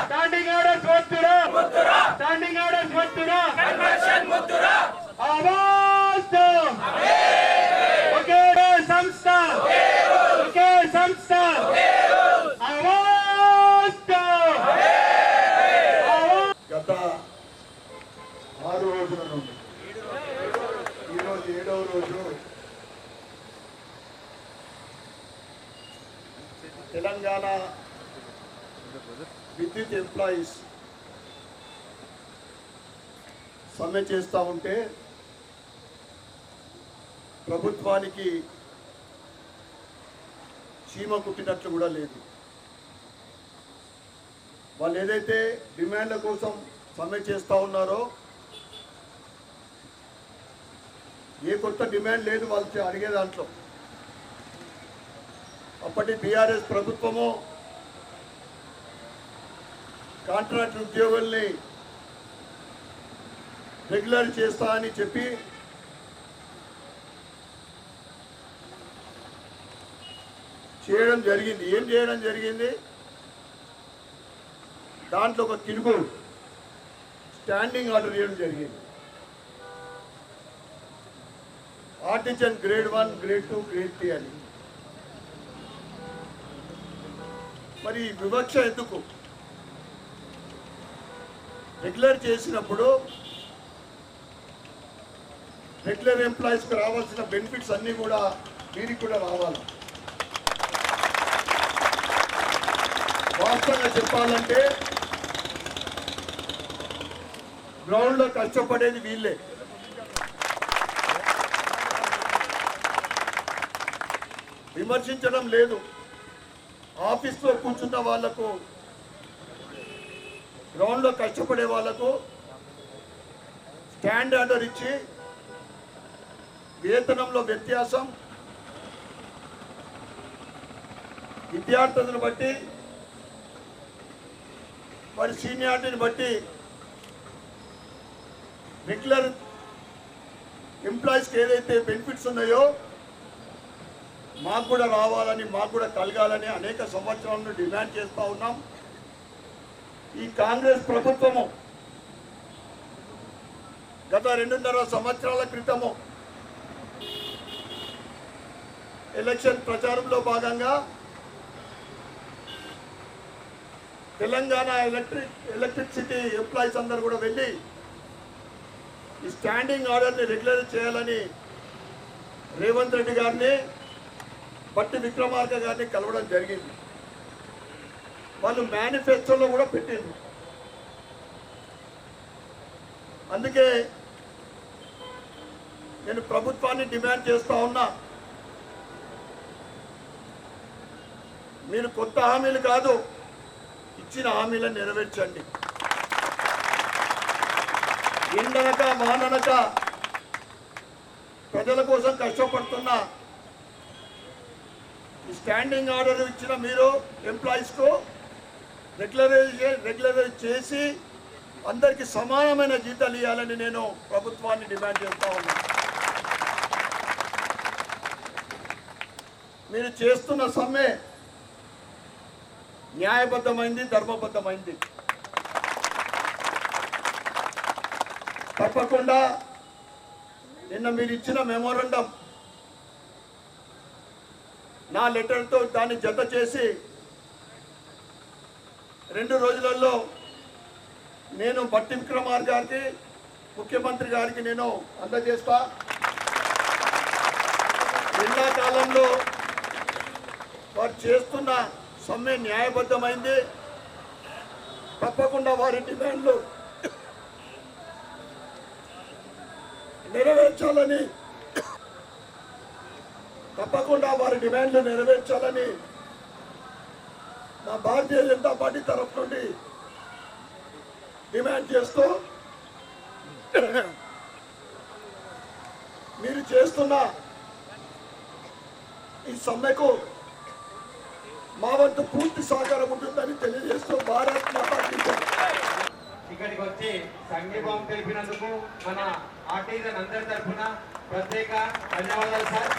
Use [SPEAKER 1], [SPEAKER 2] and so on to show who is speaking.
[SPEAKER 1] Standing orders వద్దురా, standing orders వద్దురా, ఆవాజ్ ఒకే సంస్థ, ఒకే సంస్థ, ఆవాజ్.
[SPEAKER 2] గత 6 రోజుల నుండి ఈరోజు 7వ రోజు తెలంగాణ విద్యుత్ ఎంప్లాయీస్ సమ్మె చేస్తూ ఉంటే ప్రభుత్వానికి చీమ కుట్టినట్లు కూడా లేదు. వాళ్ళు ఏదైతే డిమాండ్ల కోసం సమ్మె చేస్తూ ఉన్నారో ఏ కొత్త డిమాండ్ లేదు వాళ్ళు అడిగే దాంట్లో. అప్పటి బీఆర్ఎస్ ప్రభుత్వము కాంట్రాక్ట్ ఉద్యోగుల్ని రెగ్యులర్ చేస్తా అని చెప్పి చేయడం జరిగింది. ఏం చేయడం జరిగింది? దాంట్లో ఒక కిలుగు స్టాండింగ్ ఆర్డర్ చేయడం జరిగింది. ఆర్టిజన్ గ్రేడ్ 1, గ్రేడ్ 2, గ్రేడ్ 3 అని. మరి వివక్ష ఎందుకు? రెగ్యులర్ చేసినప్పుడు రెగ్యులర్ ఎంప్లాయీస్కి రావాల్సిన బెనిఫిట్స్ అన్నీ కూడా వీరికి కూడా రావాలి. వాస్తవంగా చెప్పాలంటే గ్రౌండ్లో కష్టపడేది వీళ్ళే. విమర్శించడం లేదు. ఆఫీస్లో కూర్చున్న వాళ్లకు, గ్రౌండ్లో కష్టపడే వాళ్లకు స్టాండ్ ఆర్డర్ ఇచ్చి వేతనంలో వ్యత్యాసం, విద్యార్థులను బట్టి, వారి సీనియారిటీని బట్టి రెగ్యులర్ ఎంప్లాయీస్కి ఏదైతే బెనిఫిట్స్ ఉన్నాయో మాకు కూడా రావాలని, మాకు కూడా కలగాలని అనేక సంవత్సరాల నుండి డిమాండ్ చేస్తూ ఉన్నాం. ఈ కాంగ్రెస్ ప్రభుత్వము గత 2.5 సంవత్సరాల క్రితము ఎలక్షన్ ప్రచారంలో భాగంగా తెలంగాణ ఎలక్ట్రిసిటీ ఎంప్లాయీస్ అందరూ కూడా వెళ్ళి ఈ స్టాండింగ్ ఆర్డర్ని రెగ్యులర్ చేయాలని రేవంత్ రెడ్డి గారిని, బట్టి విక్రమార్క గారిని కలవడం జరిగింది. వాళ్ళు మేనిఫెస్టోలో కూడా పెట్టింది. అందుకే నేను ప్రభుత్వాన్ని డిమాండ్ చేస్తూ ఉన్నా, మీరు కొత్త హామీలు కాదు, ఇచ్చిన హామీలను నెరవేర్చండి. ఎండనక వాననక ప్రజల కోసం కష్టపడుతున్నా స్టాండింగ్ ఆర్డర్ ఇచ్చిన మీరు ఎంప్లాయీస్కు రెగ్యులరైజ్ చేసి అందరికీ సమానమైన జీతాలు ఇవ్వాలని నేను ప్రభుత్వాన్ని డిమాండ్ చేస్తూ ఉన్నాను. మీరు చేస్తున్న సమ్మె న్యాయబద్ధమైంది, ధర్మబద్ధమైంది. తప్పకుండా నిన్న మీరు ఇచ్చిన మెమోరండం నా లెటర్తో దాన్ని జత చేసి 2 రోజులలో నేను బట్టి విక్రమార్క గారికి, ముఖ్యమంత్రి గారికి నేను అందజేస్తా. ఎండాకాలంలో వారు చేస్తున్న సమ్మె న్యాయబద్ధమైంది. తప్పకుండా వారి డిమాండ్లు నెరవేర్చాలని, మా భారతీయ జనతా పార్టీ తరఫు నుండి డిమాండ్ చేస్తూ మీరు చేస్తున్న ఈ సమ్మెకు మా వంతు పూర్తి సహకారం ఉంటుందని తెలియజేస్తూ భారత్ మాతా కీ జై.
[SPEAKER 1] ఇక్కడికి వచ్చి సంఘీభావం తెలిపినందుకు మన ఆర్టిజన్ అందరి తరఫున ప్రత్యేక ధన్యవాదాలు సార్.